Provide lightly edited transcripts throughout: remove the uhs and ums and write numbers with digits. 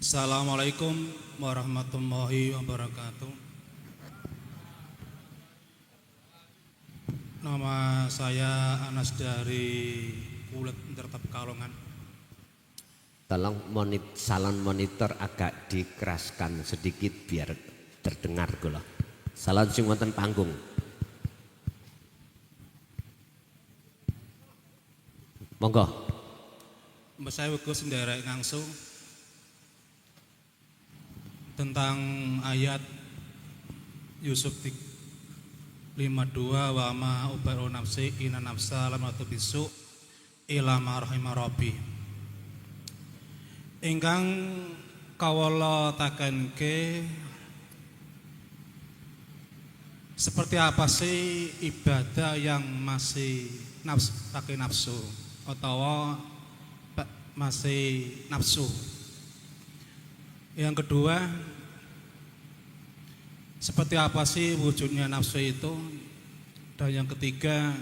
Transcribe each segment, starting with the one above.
Assalamualaikum warahmatullahi wabarakatuh. Nama saya Anas dari Kulit Tertap Kalongan. Tolong salon monitor agak dikeraskan sedikit biar terdengar kula. Salon sing wonten panggung. Monggo. Mbak saya Gus nderek ngangsu tentang ayat Yusuf 52 wa ma ubaru nafsi inna nafsa lamatu bisu ila ma rahimah rabbi. Ingkang kawula takenke seperti apa sih ibadah yang masih pakai nafsu atau masih nafsu. Yang kedua, seperti apa sih wujudnya nafsu itu? Dan yang ketiga,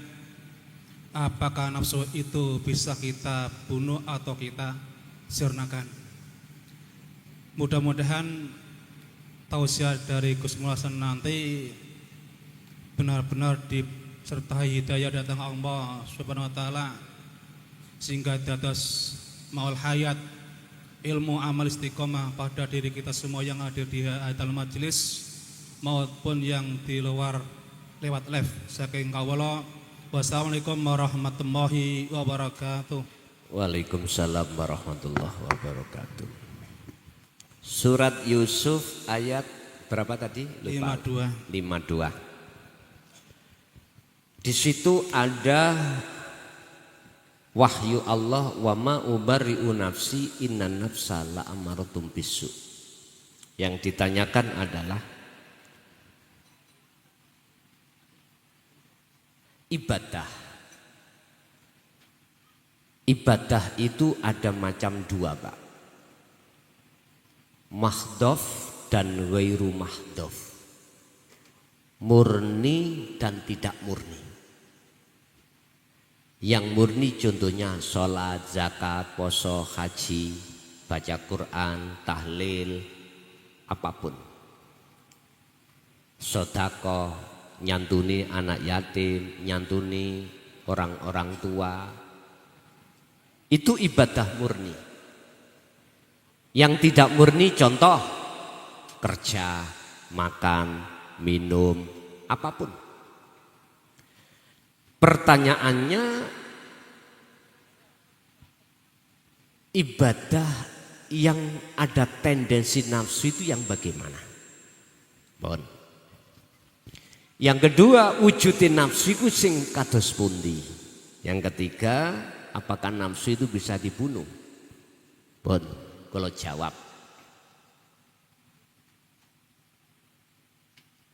apakah nafsu itu bisa kita bunuh atau kita sirnakan? Mudah-mudahan tausiah dari Gus Mulasan nanti benar-benar disertai hidayah datang Allah Subhanahu wa taala sehingga dados maul hayat ilmu amal istiqomah pada diri kita semua yang hadir di hadal majelis maupun yang di luar lewat live. Saking kawula, wassalamualaikum warahmatullahi wabarakatuh. Waalaikumsalam warahmatullahi wabarakatuh. Surat Yusuf ayat berapa tadi? Lupa. 52. Di situ ada wahyu Allah, wa ma ubari'u nafsi innan nafsa la'amaratum bisu. Yang ditanyakan adalah ibadah. Ibadah itu ada macam dua, Pak. Mahdhaf dan ghairu mahdhaf. Murni dan tidak murni. Yang murni contohnya sholat, zakat, poso, haji, baca Quran, tahlil, apapun. Sodako, nyantuni anak yatim, nyantuni orang-orang tua. Itu ibadah murni. Yang tidak murni contoh kerja, makan, minum, apapun. Pertanyaannya, ibadah yang ada tendensi nafsu itu yang bagaimana? Bon. Yang kedua, wujudin nafsu itu sing kados pundi. Yang ketiga, apakah nafsu itu bisa dibunuh? Bon, kalau jawab.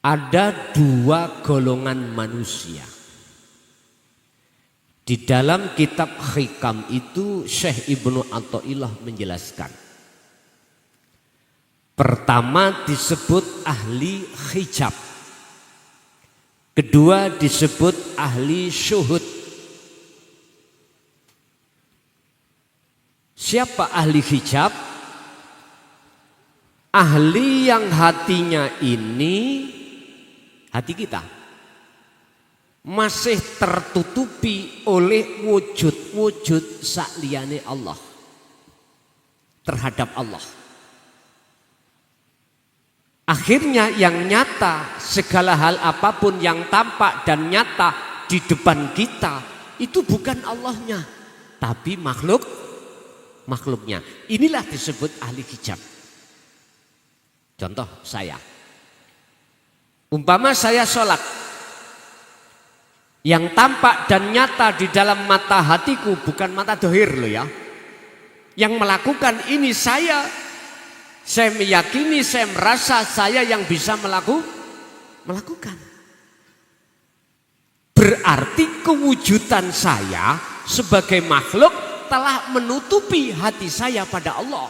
Ada dua golongan manusia. Di dalam kitab Hikam itu Syekh Ibnu Athaillah menjelaskan. Pertama disebut ahli hijab. Kedua disebut ahli syuhud. Siapa ahli hijab? Ahli yang hatinya ini hati kita masih tertutupi oleh wujud-wujud sakliyane Allah terhadap Allah. Akhirnya yang nyata, segala hal apapun yang tampak dan nyata di depan kita itu bukan Allahnya, tapi makhluknya. Inilah disebut ahli hijab. Contoh saya, umpama saya sholat. Yang tampak dan nyata di dalam mata hatiku bukan mata dohir loh ya. Yang melakukan ini saya meyakini, saya merasa saya yang bisa melakukan. Berarti kewujudan saya sebagai makhluk telah menutupi hati saya pada Allah.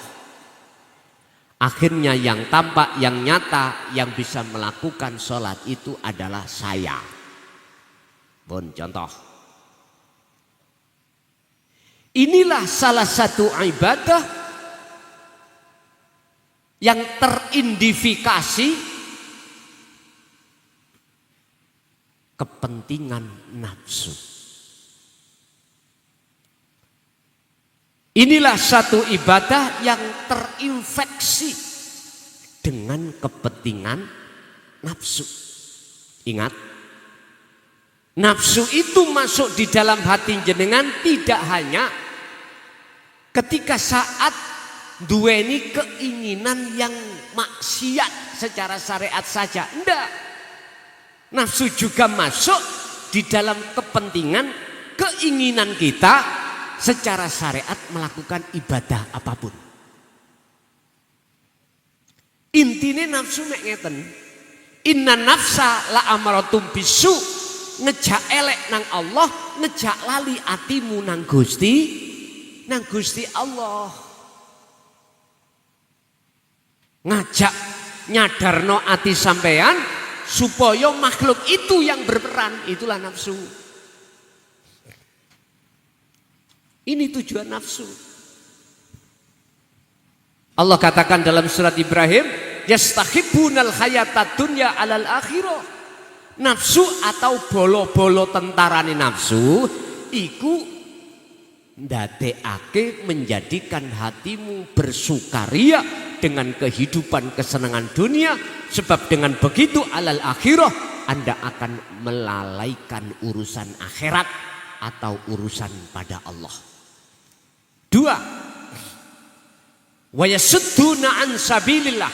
Akhirnya yang tampak, yang nyata, yang bisa melakukan sholat itu adalah saya. Bon, contoh. Inilah salah satu ibadah yang terindikasi kepentingan nafsu. Inilah satu ibadah yang terinfeksi dengan kepentingan nafsu. Ingat, nafsu itu masuk di dalam hati jenengan tidak hanya ketika saat duweni keinginan yang maksiat secara syariat saja. Enggak. Nafsu juga masuk di dalam kepentingan keinginan kita secara syariat melakukan ibadah apapun. Intinya nafsu mek ngeten. Inna nafsa la amaratum bisu. Ngejak elek nang Allah, ngejak lali atimu nang Gusti Allah. Ngajak nyadarno ati sampean supaya makhluk itu yang berperan, itulah nafsu. Ini tujuan nafsu. Allah katakan dalam surat Ibrahim, yastahibbunal hayatad dunya alal akhirah. Nafsu atau bolo-bolo tentarane nafsu iku ndadekake menjadikan hatimu bersukaria dengan kehidupan kesenangan dunia, sebab dengan begitu alal akhirah Anda akan melalaikan urusan akhirat atau urusan pada Allah. 2. Wa yasudduna an sabilillah.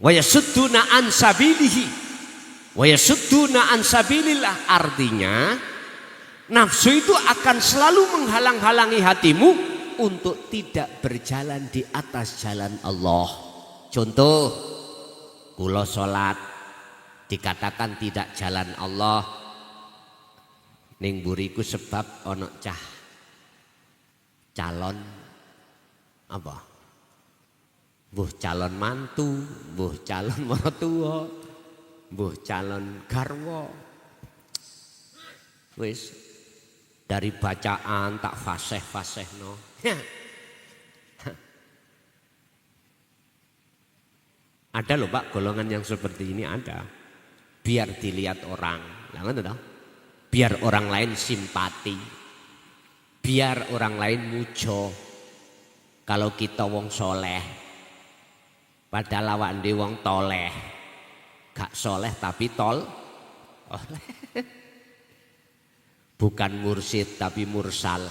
Wa yasudduna an sabilihi. Wa yasudduna an sabilillah, artinya nafsu itu akan selalu menghalang-halangi hatimu untuk tidak berjalan di atas jalan Allah. Contoh, kula salat dikatakan tidak jalan Allah ning buriku sebab ana calon apa? Mbuh calon mantu, mbuh calon mertua, mbuh calon garwa. Wis dari bacaan tak fasih-fasihno. Ada loh Pak golongan yang seperti ini ada. Biar dilihat orang. Lah ngono toh? Biar orang lain simpati. Biar orang lain mujo kalau kita wong soleh, padahal awak ndek wong toleh, gak soleh tapi oleh. Bukan mursyid tapi mursal.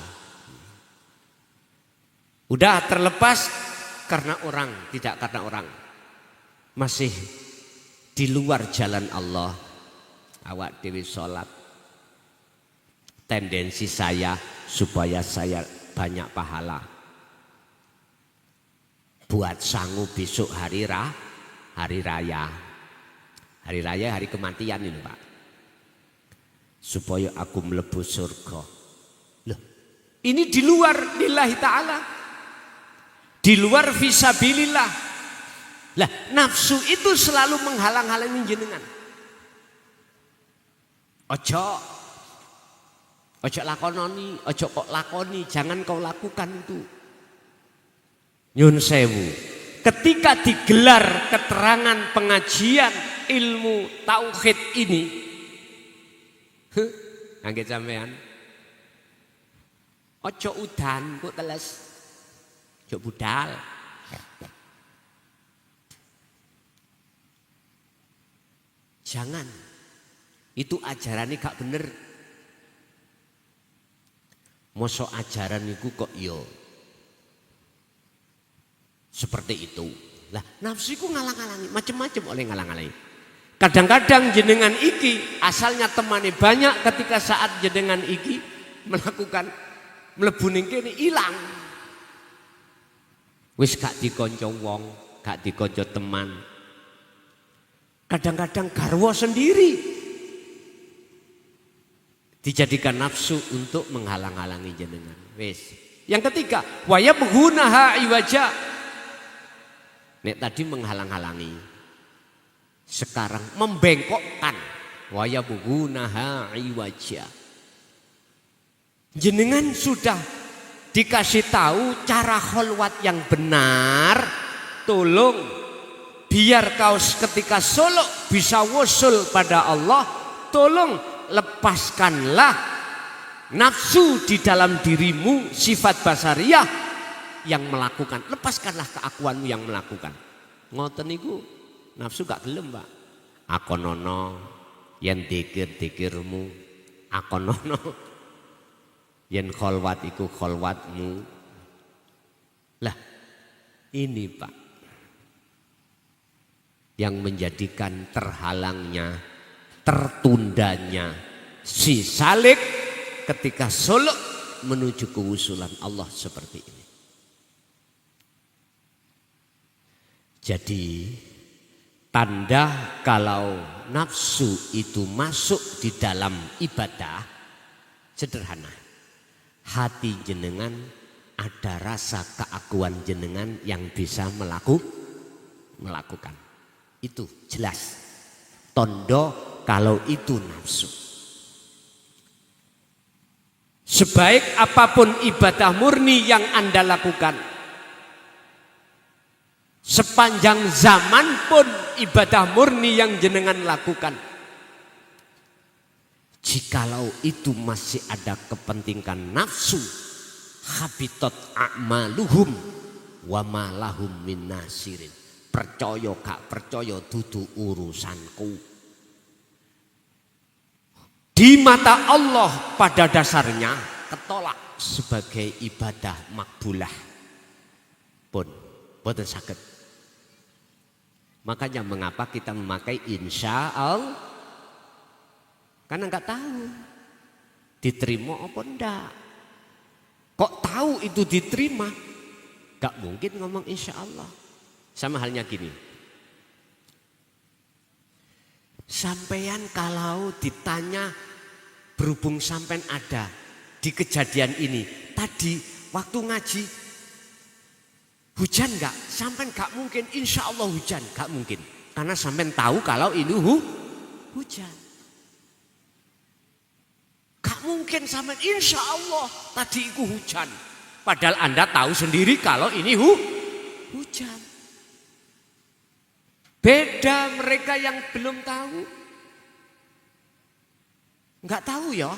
Udah terlepas karena orang, tidak karena orang. Masih di luar jalan Allah, awak dewi sholat. Tendensi saya supaya saya banyak pahala. Buat sangu besok hari raya. Hari raya hari kematian ini Pak. Supaya aku mlebu surga. Loh, ini di luar lillahi ta'ala. Di luar fisabilillah. Lah, nafsu itu selalu menghalang-halangi jenengan. Ojo lakononi, ojo kok lakoni, jangan kau lakukan itu. Nyun sewu. Ketika digelar keterangan pengajian ilmu tauhid ini, angge sampean. Ojo udan kok teles. Ojo budal. Jangan. Itu ajarannya gak bener. Mosok ajaran niku kok yo seperti itu. Lah nafsu iku ngalang-alangi, macam-macam oleh ngalang-alangi. Kadang-kadang jenengan iki asalnya temane banyak, ketika saat jenengan iki melakukan mlebu ning kene ilang. Wis gak dikonco wong, gak dikonco teman. Kadang-kadang garwa sendiri dijadikan nafsu untuk menghalang-halangi jenengan. Wis. Yang ketiga, wa yabghunaha iwaja. Nek tadi menghalang-halangi. Sekarang membengkokkan. Wa yabghunaha iwaja. Jenengan sudah dikasih tahu cara kholwat yang benar, tolong biar kau ketika suluk bisa wusul pada Allah, tolong lepaskanlah nafsu di dalam dirimu, sifat basariyah yang melakukan, lepaskanlah keakuanmu yang melakukan. Ngoten niku nafsu gak gelem, Pak. Akonono yen dikir-dikirmu, akonono yen kholwat iku kholwatmu. Lah ini Pak yang menjadikan terhalangnya, tertundanya si salik ketika suluk menuju kewusulan Allah seperti ini. Jadi tanda kalau nafsu itu masuk di dalam ibadah sederhana. Hati jenengan ada rasa keakuan jenengan yang bisa melakukan. Itu jelas. Tondo kalau itu nafsu. Sebaik apapun ibadah murni yang Anda lakukan, sepanjang zaman pun ibadah murni yang jenengan lakukan, jikalau itu masih ada kepentingan nafsu, habitat a'maluhum wa ma lahum min nasirin. Percaya gak percaya dudu urusanku. Di mata Allah pada dasarnya ketolak sebagai ibadah makbulah pun boten saged. Makanya mengapa kita memakai insya Allah? Karena nggak tahu diterima apa enggak. Kok tahu itu diterima? Gak mungkin ngomong insya Allah. Sama halnya gini. Sampean kalau ditanya berhubung sampean ada di kejadian ini. Tadi waktu ngaji hujan gak? Sampean gak mungkin insya Allah hujan. Gak mungkin. Karena sampean tahu kalau ini hujan. Gak mungkin sampean insya Allah tadi itu hujan. Padahal Anda tahu sendiri kalau ini hujan. Beda mereka yang belum tahu. Enggak tahu ya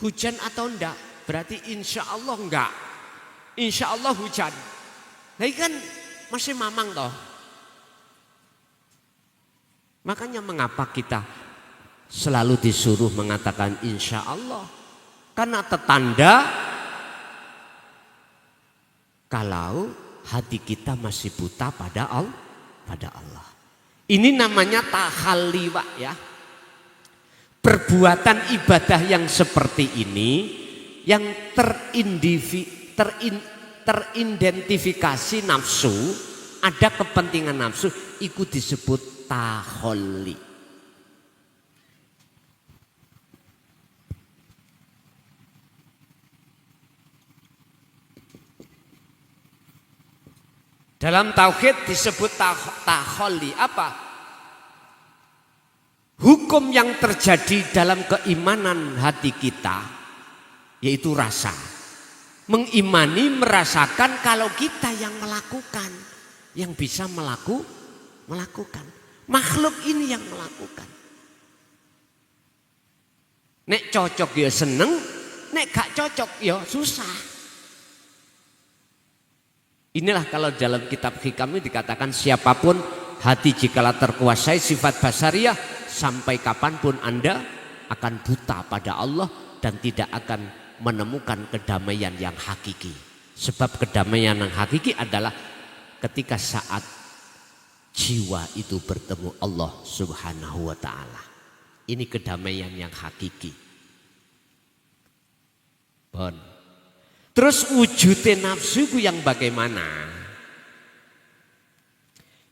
hujan atau enggak. Berarti insya Allah enggak. Insya Allah hujan. Nah kan masih mamang toh. Makanya mengapa kita selalu disuruh mengatakan insya Allah. Karena tetanda kalau hati kita masih buta pada Allah. Ini namanya tahalli, Pak, ya. Perbuatan ibadah yang seperti ini yang teridentifikasi nafsu, ada kepentingan nafsu, itu disebut tahalli. Dalam tauhid disebut tahalli apa? Hukum yang terjadi dalam keimanan hati kita yaitu rasa. Mengimani, merasakan kalau kita yang melakukan, yang bisa melakukan. Makhluk ini yang melakukan. Nek cocok ya seneng, nek gak cocok ya susah. Inilah kalau dalam kitab hikam ini dikatakan siapapun hati jikalau terkuasai sifat basariyah, sampai kapanpun Anda akan buta pada Allah dan tidak akan menemukan kedamaian yang hakiki. Sebab kedamaian yang hakiki adalah ketika saat jiwa itu bertemu Allah Subhanahu wa ta'ala. Ini kedamaian yang hakiki. Bon. Terus wujudnya nafsu itu yang bagaimana?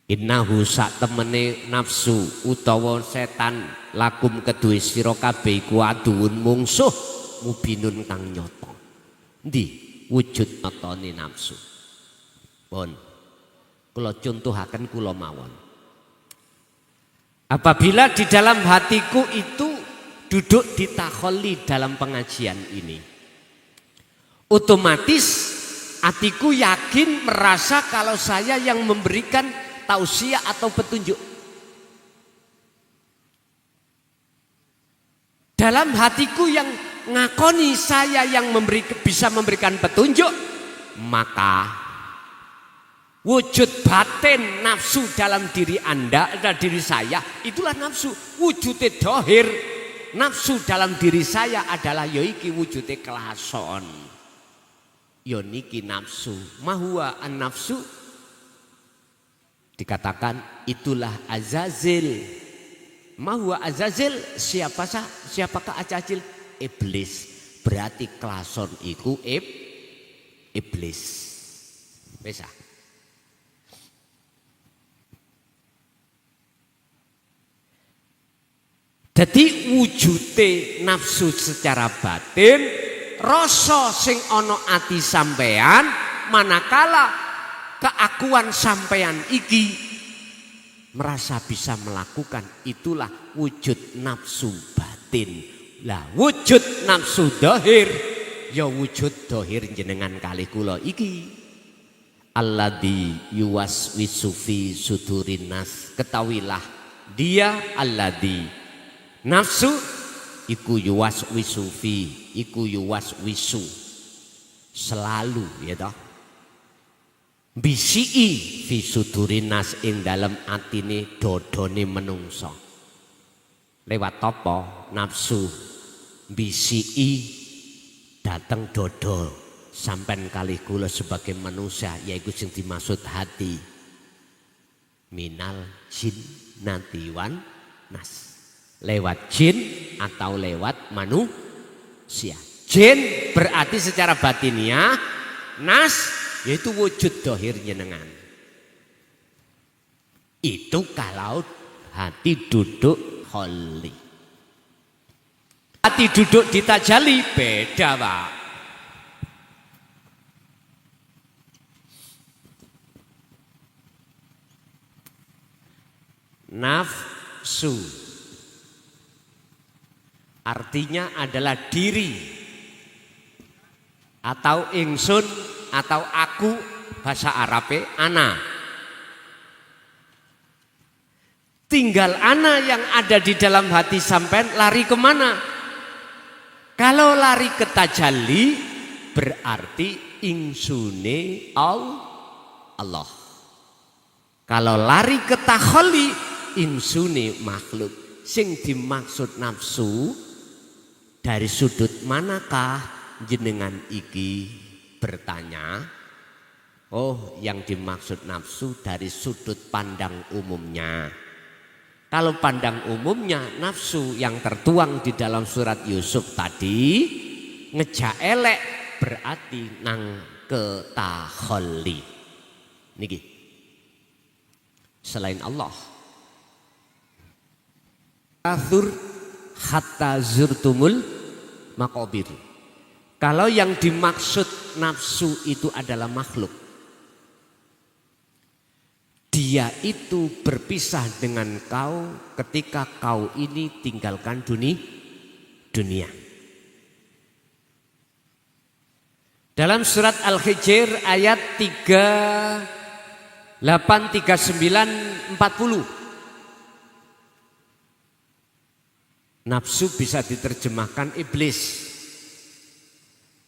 Innahu sak temene nafsu utawa setan lakum kedue sira kabeh iku aduun mungsuh mubinun kang nyata. Endi wujud nyatane nafsu? Pun kula contohaken kula mawon. Apabila di dalam hatiku itu duduk di takhalli dalam pengajian ini, otomatis Hatiku yakin merasa kalau saya yang memberikan tausiah atau petunjuk. Dalam hatiku yang ngakoni saya yang bisa memberikan petunjuk, maka wujud batin nafsu dalam diri Anda, diri saya, itulah nafsu. Wujudnya dohir nafsu dalam diri saya adalah yoiki wujudnya kelason. Yoniki nafsu, mahuwa an nafsu, dikatakan itulah Azazil. Mahuwa Azazil, siapakah Azazil? Iblis. Berarti kelason iku iblis. Bisa. Jadi wujudnya nafsu secara batin, rasa sing ana ati sampean, manakala keakuan sampean iki merasa bisa melakukan, itulah wujud nafsu batin. Lah wujud nafsu dohir, ya wujud dohir jenengan kalih kula iki. Alladzi yuwaswisu fi sudurin nas, ketahuilah dia alladzi nafsu iku yuwaswisu fi, iku yuwaswisu selalu ya toh bisii fi sudurin nas, ing dalem atine dodone menungso. Lewat apa? Nafsu bisii dateng dodo sampean kalih kula sebagai manusia, yaiku sing dimaksud hati. Minal jin natiwan nas, lewat jin atau lewat manusia. Jin berarti secara batiniah, nas yaitu wujud dohir jenengan. Itu kalau hati duduk kholi. Hati duduk di tajalli beda Pak. Nafsu artinya adalah diri atau ingsun atau aku, bahasa Arabe ana. Tinggal ana yang ada di dalam hati sampean, lari kemana? Kalau lari ke tajalli berarti insune Allah. Kalau lari ke takhalli insune makhluk. Sing dimaksud nafsu dari sudut manakah jenengan iki bertanya? Oh, yang dimaksud nafsu dari sudut pandang umumnya. Kalau pandang umumnya nafsu yang tertuang di dalam surat Yusuf tadi ngejak elek berarti nang ketakhalli. Niki selain Allah. Athur hatta zurtumul maqabir. Kalau yang dimaksud nafsu itu adalah makhluk, dia itu berpisah dengan kau ketika kau ini tinggalkan dunia. Dalam surat Al-Hijr ayat 38, 39, 40. Nafsu bisa diterjemahkan iblis.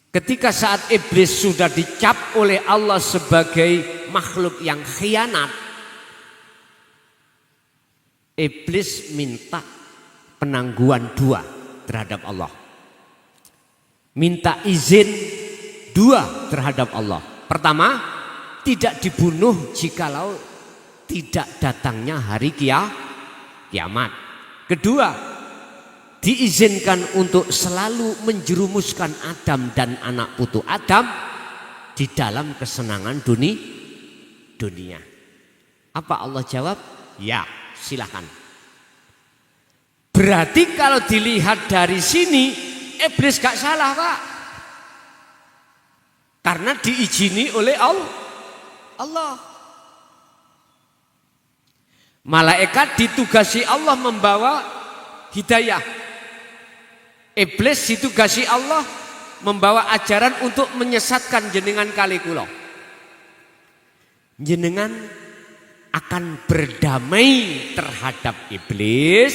Ketika saat iblis sudah dicap oleh Allah sebagai makhluk yang khianat, iblis minta penangguhan dua terhadap Allah. Minta izin dua terhadap Allah. Pertama, tidak dibunuh jikalau tidak datangnya hari kiamat. Kedua, diizinkan untuk selalu menjerumuskan Adam dan anak putu Adam di dalam kesenangan dunia. Apa Allah jawab? Ya, silakan. Berarti kalau dilihat dari sini, iblis gak salah Pak. Karena diizini oleh Allah. Malaikat ditugasi Allah membawa hidayah. Iblis ditugasi Allah membawa ajaran untuk menyesatkan jenengan kali kula. Jenengan akan berdamai terhadap iblis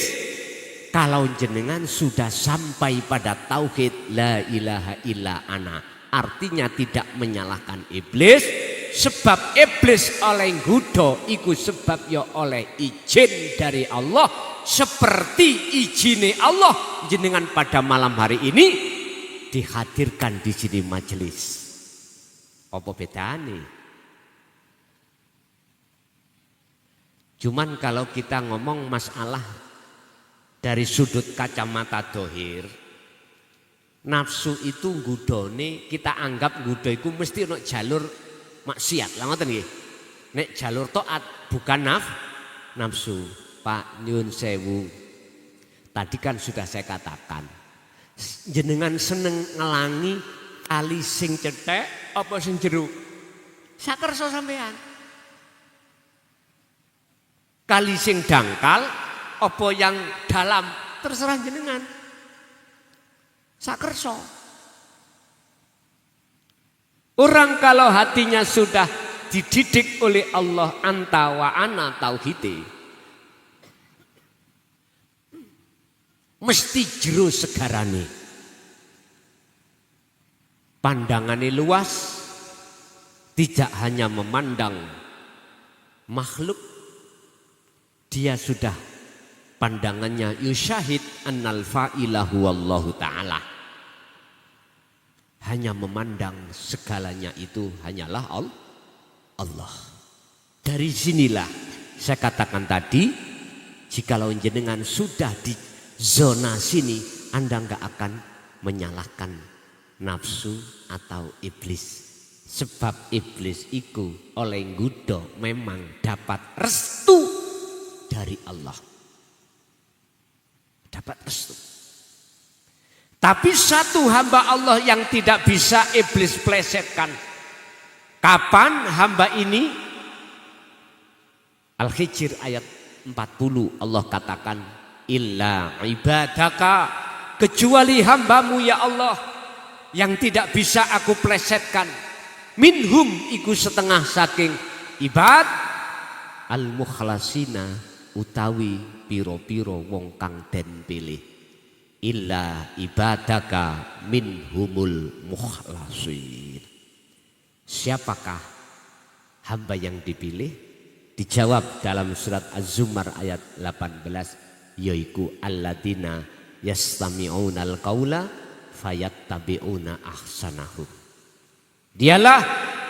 kalau jenengan sudah sampai pada tauhid la ilaha illa ana. Artinya tidak menyalahkan iblis, sebab iblis oleh nggodha iku sebab ya oleh izin dari Allah, seperti izine Allah jenengan pada malam hari ini dihadirkan di sini majelis. Apa bedane? Cuman kalau kita ngomong masalah dari sudut kacamata dohir, nafsu itu nggodhone kita anggap nggodha iku mesti ono jalur maksiat. Lah ngoten nggih. Nek jalur taat bukan nafsu. Pak nyun sewu. Tadi kan sudah saya katakan, jenengan seneng ngelangi kali sing cethek apa sing jero? Sakersa sampean. Kali sing dangkal apa yang dalam terserah jenengan. Sakersa. Orang kalau hatinya sudah dididik oleh Allah anta wa ana tauhide, mesti jero segarane. Pandangane luas, tidak hanya memandang makhluk, dia sudah pandangannya yusyahid annal fa'ilahu wallahu ta'ala. Hanya memandang segalanya itu hanyalah Allah. Dari sinilah saya katakan tadi, jikalau jenengan sudah di zona sini, Anda enggak akan menyalahkan nafsu atau iblis. Sebab iblis itu oleh nggodha memang dapat restu dari Allah. Dapat restu. Tapi satu hamba Allah yang tidak bisa iblis plesetkan. Kapan hamba ini? Al-Hijr ayat 40 Allah katakan, illa ibadaka, kecuali hambamu ya Allah yang tidak bisa aku plesetkan. Minhum iku setengah saking ibad al-mukhlasina, utawi piro-piro wong kang den pilih. Illa ibadaka minhumul mukhlasin. Siapakah hamba yang dipilih? Dijawab dalam surat Az-Zumar ayat 18, yaitu alladzina yastami'unal qaula fayattabi'una ahsanahu. Dialah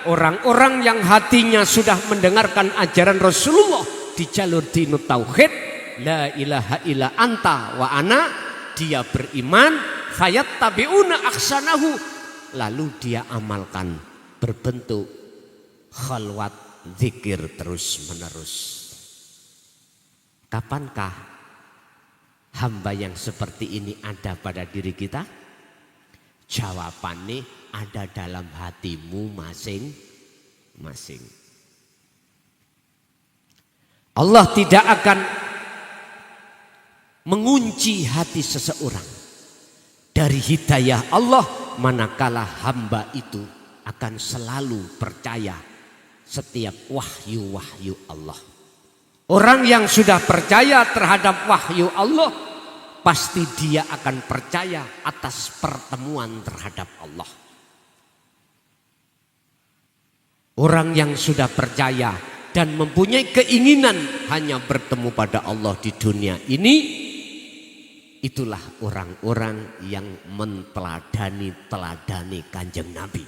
orang-orang yang hatinya sudah mendengarkan ajaran Rasulullah di jalur dinut tauhid, la ilaha illa anta wa ana, dia beriman, fayattabi'una ahsanahu, lalu dia amalkan berbentuk khalwat zikir terus menerus. Kapankah hamba yang seperti ini ada pada diri kita? Jawabannya ada dalam hatimu masing-masing. Allah tidak akan mengunci hati seseorang dari hidayah Allah manakala hamba itu akan selalu percaya setiap wahyu-wahyu Allah. Orang yang sudah percaya terhadap wahyu Allah, pasti dia akan percaya atas pertemuan terhadap Allah. Orang yang sudah percaya dan mempunyai keinginan hanya bertemu pada Allah di dunia ini, itulah orang-orang yang teladani kanjeng Nabi.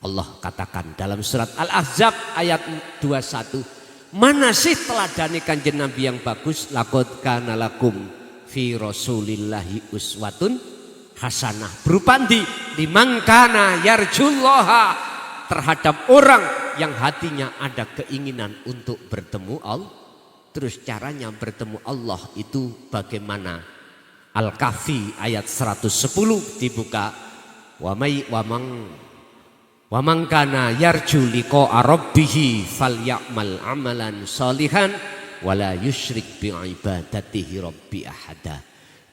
Allah katakan dalam surat Al-Ahzab ayat 21, mana sih teladani kanjeng Nabi yang bagus? Laqad kana lakum fi rasulillahi uswatun hasanah. Berupandi liman kana yarjullaha, terhadap orang yang hatinya ada keinginan untuk bertemu Allah. Terus caranya bertemu Allah itu bagaimana? Al-Kahfi ayat 110 dibuka. Wa man kana yarju liqa'a rabbih falyamal amalan shalihan wala yusyrik bi ibadatihi rabbi ahada.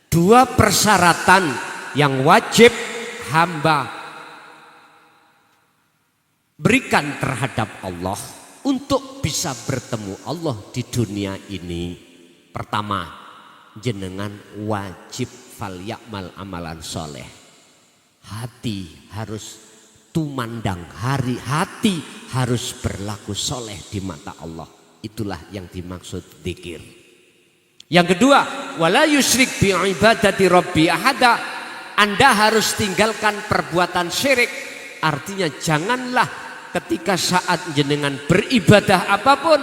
Dua persyaratan yang wajib hamba berikan terhadap Allah untuk bisa bertemu Allah di dunia ini. Pertama, jenengan wajib falyakmal amalan soleh. Hati harus tumandang, hati harus berlaku soleh di mata Allah. Itulah yang dimaksud dzikir. Yang kedua, wala yusyrik bi ibadati rabbi ahada. Anda harus tinggalkan perbuatan syirik. Artinya janganlah ketika saat jenengan beribadah apapun,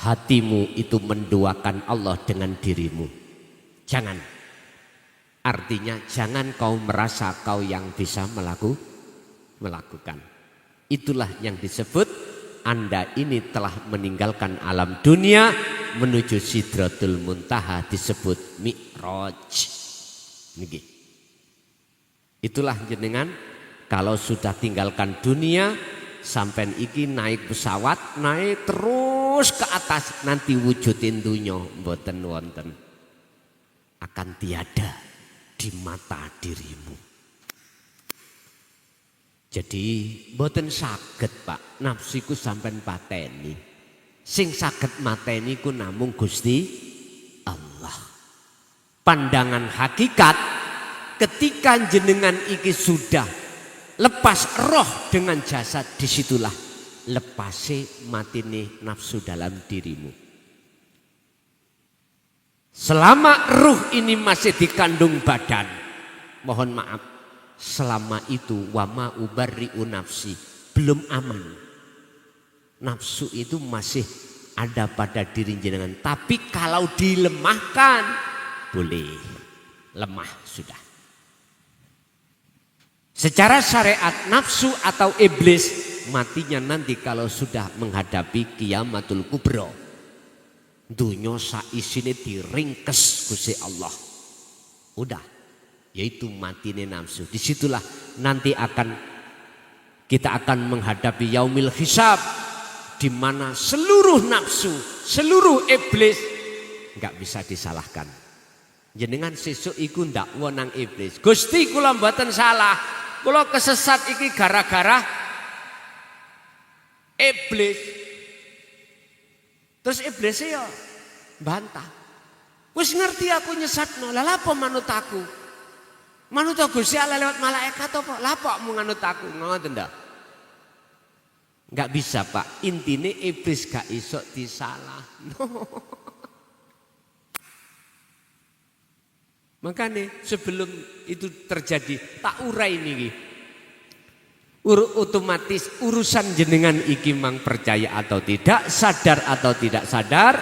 hatimu itu menduakan Allah dengan dirimu. Jangan. Artinya jangan kau merasa kau yang bisa melakukan. Itulah yang disebut Anda ini telah meninggalkan alam dunia menuju Sidratul Muntaha, disebut Mi'raj. Niki. Itulah jenengan kalau sudah tinggalkan dunia sampai iki naik pesawat, naik terus ke atas, nanti wujudin dunya mboten wonten, akan tiada di mata dirimu. Jadi mboten saged Pak nafsiku sampean pateni. Sing saged mateni ku namung Gusti Allah. Pandangan hakikat ketika jenengan iki sudah lepas roh dengan jasad, disitulah lepase matine nafsu dalam dirimu. Selama ruh ini masih dikandung badan, mohon maaf, selama itu wama ubarri'u nafsi, belum aman. Nafsu itu masih ada pada diri jenengan. Tapi kalau dilemahkan, boleh. Lemah sudah. Secara syariat nafsu atau iblis matinya nanti kalau sudah menghadapi kiamatul kubro. Dunya saisine diringkes Gusti Allah. Udah, yaitu matine nafsu. Disitulah nanti kita akan menghadapi yaumil hisab, di mana seluruh nafsu, seluruh iblis nggak bisa disalahkan. Jenengan sesuk iku ndak wonang iblis. Gusti kula mboten salah, kula kesesat iki gara-gara iblis. Terus iblisnya ya bantah. Wis ngerti aku nyesatno, lha apa manut aku? Manut Gusti Allah lewat malaikat apa? Lha apa mu nganut aku? Ngoten ndak? Enggak bisa Pak, intine iblis gak iso disalah. Makanya sebelum itu terjadi tak urai niki. Otomatis urusan jenengan iki mang percaya atau tidak, sadar atau tidak sadar,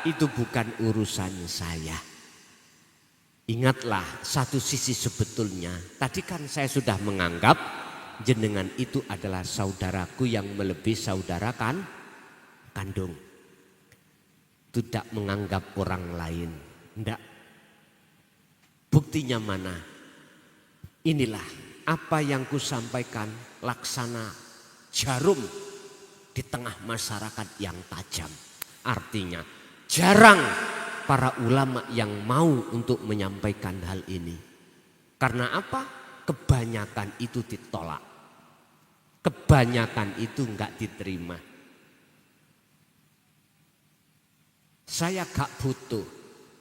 itu bukan urusan saya. Ingatlah satu sisi sebetulnya, tadi kan saya sudah menganggap jenengan itu adalah saudaraku yang melebihi saudara kandung. Tidak menganggap orang lain, enggak. Buktinya mana? Inilah apa yang kusampaikan, laksana jarum di tengah masyarakat yang tajam. Artinya jarang para ulama yang mau untuk menyampaikan hal ini. Karena apa? Kebanyakan itu ditolak. Kebanyakan itu enggak diterima. Saya gak butuh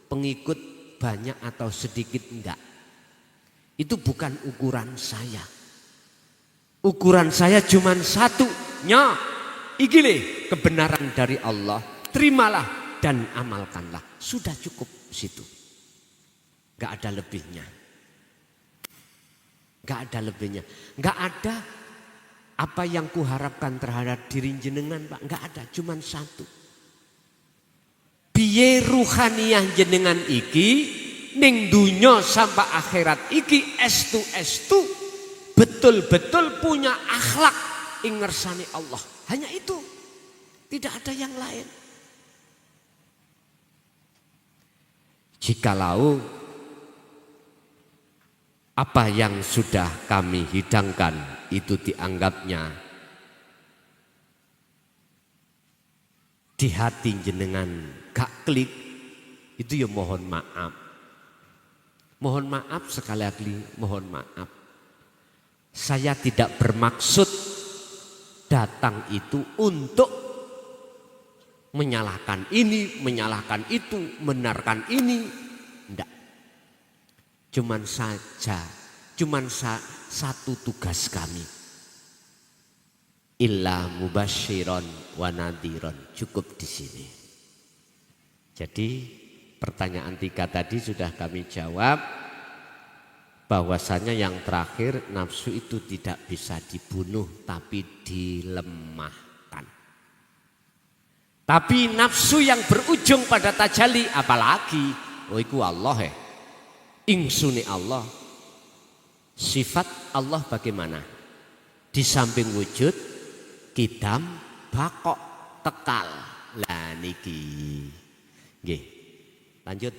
pengikut banyak atau sedikit, enggak. Itu bukan ukuran saya. Ukuran saya cuma satu. Iki le kebenaran dari Allah. Terimalah dan amalkanlah. Sudah cukup situ. Gak ada lebihnya. Gak ada lebihnya. Gak ada apa yang kuharapkan terhadap diri jenengan Pak. Gak ada, cuma satu. Biye ruhaniyah jenengan iki ning dunya sampai akhirat iki estu betul-betul punya akhlak ing ngersani Allah. Hanya itu. Tidak ada yang lain. Jikalau apa yang sudah kami hidangkan itu dianggapnya di hati jenengan gak klik, itu ya mohon maaf. Mohon maaf sekali lagi, mohon maaf. Saya tidak bermaksud datang itu untuk menyalahkan ini, menyalahkan itu, membenarkan ini. Enggak. Cuman satu tugas kami. Illa mubasyiron wa nadhiron. Cukup di sini. Jadi pertanyaan 3 tadi sudah kami jawab, bahwasanya yang terakhir nafsu itu tidak bisa dibunuh tapi dilemahkan. Tapi nafsu yang berujung pada tajalli apalagi? Oh iku Allah ya. Insuni Allah. Sifat Allah bagaimana? Di samping wujud, kidam, bakok, tekal. Lah niki. Nggih. Lanjut.